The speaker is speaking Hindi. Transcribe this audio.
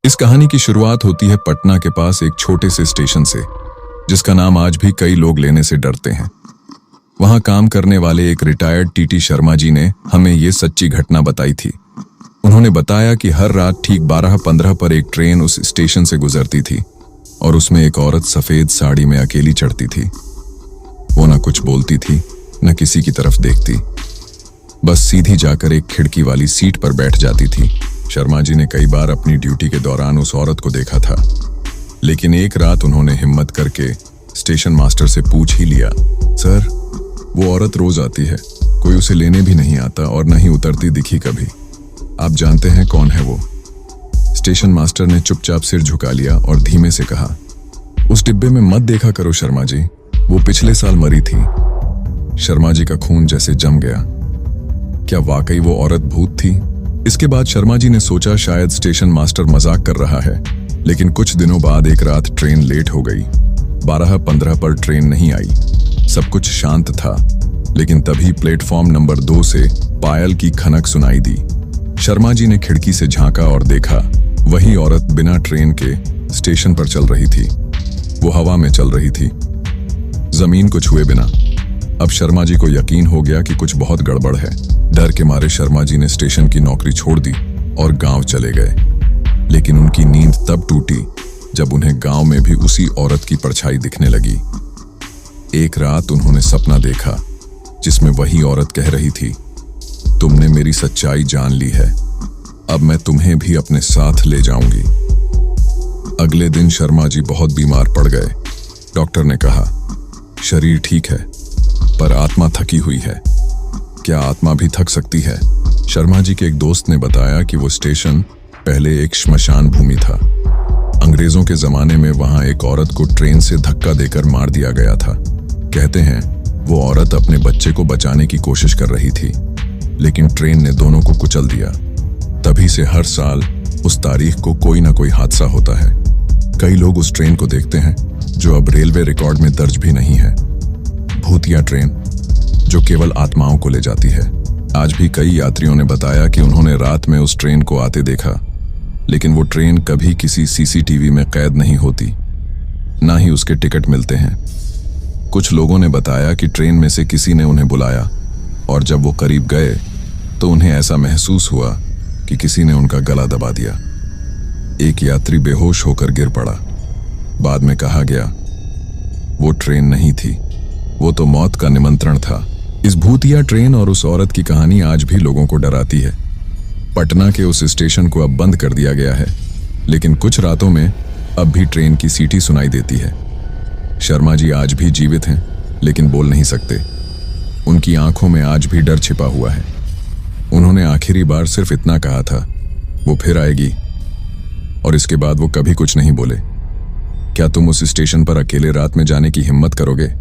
इस कहानी की शुरुआत होती है पटना के पास एक छोटे से स्टेशन से, जिसका नाम आज भी कई लोग लेने से डरते हैं। वहां काम करने वाले एक रिटायर्ड टीटी शर्मा जी ने हमें ये सच्ची घटना बताई थी। उन्होंने बताया कि हर रात ठीक 12:15 पर एक ट्रेन उस स्टेशन से गुजरती थी और उसमें एक औरत सफेद साड़ी में अकेली चढ़ती थी। वो न कुछ बोलती थी, न किसी की तरफ देखती, बस सीधी जाकर एक खिड़की वाली सीट पर बैठ जाती थी। शर्मा जी ने कई बार अपनी ड्यूटी के दौरान उस औरत को देखा था, लेकिन एक रात उन्होंने हिम्मत करके स्टेशन मास्टर से पूछ ही लिया, सर, वो औरत रोज आती है, कोई उसे लेने भी नहीं आता और न ही उतरती दिखी कभी। आप जानते हैं कौन है वो? स्टेशन मास्टर ने चुपचाप सिर झुका लिया और धीमे से कहा, उस डिब्बे में मत देखा करो शर्मा जी, वो पिछले साल मरी थी। शर्मा जी का खून जैसे जम गया। क्या वाकई वो औरत भूत थी? इसके बाद शर्मा जी ने सोचा शायद स्टेशन मास्टर मजाक कर रहा है, लेकिन कुछ दिनों बाद एक रात ट्रेन लेट हो गई। 12:15 पर ट्रेन नहीं आई। सब कुछ शांत था, लेकिन तभी प्लेटफॉर्म नंबर 2 से पायल की खनक सुनाई दी। शर्मा जी ने खिड़की से झांका और देखा, वही औरत बिना ट्रेन के स्टेशन पर चल रही थी। वो हवा में चल रही थी, जमीन को छुए बिना। अब शर्मा जी को यकीन हो गया कि कुछ बहुत गड़बड़ है। डर के मारे शर्मा जी ने स्टेशन की नौकरी छोड़ दी और गांव चले गए। लेकिन उनकी नींद तब टूटी जब उन्हें गांव में भी उसी औरत की परछाई दिखने लगी। एक रात उन्होंने सपना देखा जिसमें वही औरत कह रही थी, तुमने मेरी सच्चाई जान ली है, अब मैं तुम्हें भी अपने साथ ले जाऊंगी। अगले दिन शर्मा जी बहुत बीमार पड़ गए। डॉक्टर ने कहा, शरीर ठीक है पर आत्मा थकी हुई है। क्या आत्मा भी थक सकती है? शर्मा जी के एक दोस्त ने बताया कि वो स्टेशन पहले एक श्मशान भूमि था। अंग्रेजों के जमाने में वहां एक औरत को ट्रेन से धक्का देकर मार दिया गया था। कहते हैं वो औरत अपने बच्चे को बचाने की कोशिश कर रही थी, लेकिन ट्रेन ने दोनों को कुचल दिया। तभी से हर साल उस तारीख को कोई ना कोई हादसा होता है। कई लोग उस ट्रेन को देखते हैं जो अब रेलवे रिकॉर्ड में दर्ज भी नहीं है। भूतिया ट्रेन जो केवल आत्माओं को ले जाती है। आज भी कई यात्रियों ने बताया कि उन्होंने रात में उस ट्रेन को आते देखा, लेकिन वो ट्रेन कभी किसी सीसीटीवी में कैद नहीं होती, ना ही उसके टिकट मिलते हैं। कुछ लोगों ने बताया कि ट्रेन में से किसी ने उन्हें बुलाया और जब वो करीब गए तो उन्हें ऐसा महसूस हुआ कि किसी ने उनका गला दबा दिया। एक यात्री बेहोश होकर गिर पड़ा। बाद में कहा गया वो ट्रेन नहीं थी, वो तो मौत का निमंत्रण था। इस भूतिया ट्रेन और उस औरत की कहानी आज भी लोगों को डराती है। पटना के उस स्टेशन को अब बंद कर दिया गया है, लेकिन कुछ रातों में अब भी ट्रेन की सीटी सुनाई देती है। शर्मा जी आज भी जीवित हैं, लेकिन बोल नहीं सकते। उनकी आंखों में आज भी डर छिपा हुआ है। उन्होंने आखिरी बार सिर्फ इतना कहा था, वो फिर आएगी, और इसके बाद वो कभी कुछ नहीं बोले। क्या तुम उस स्टेशन पर अकेले रात में जाने की हिम्मत करोगे?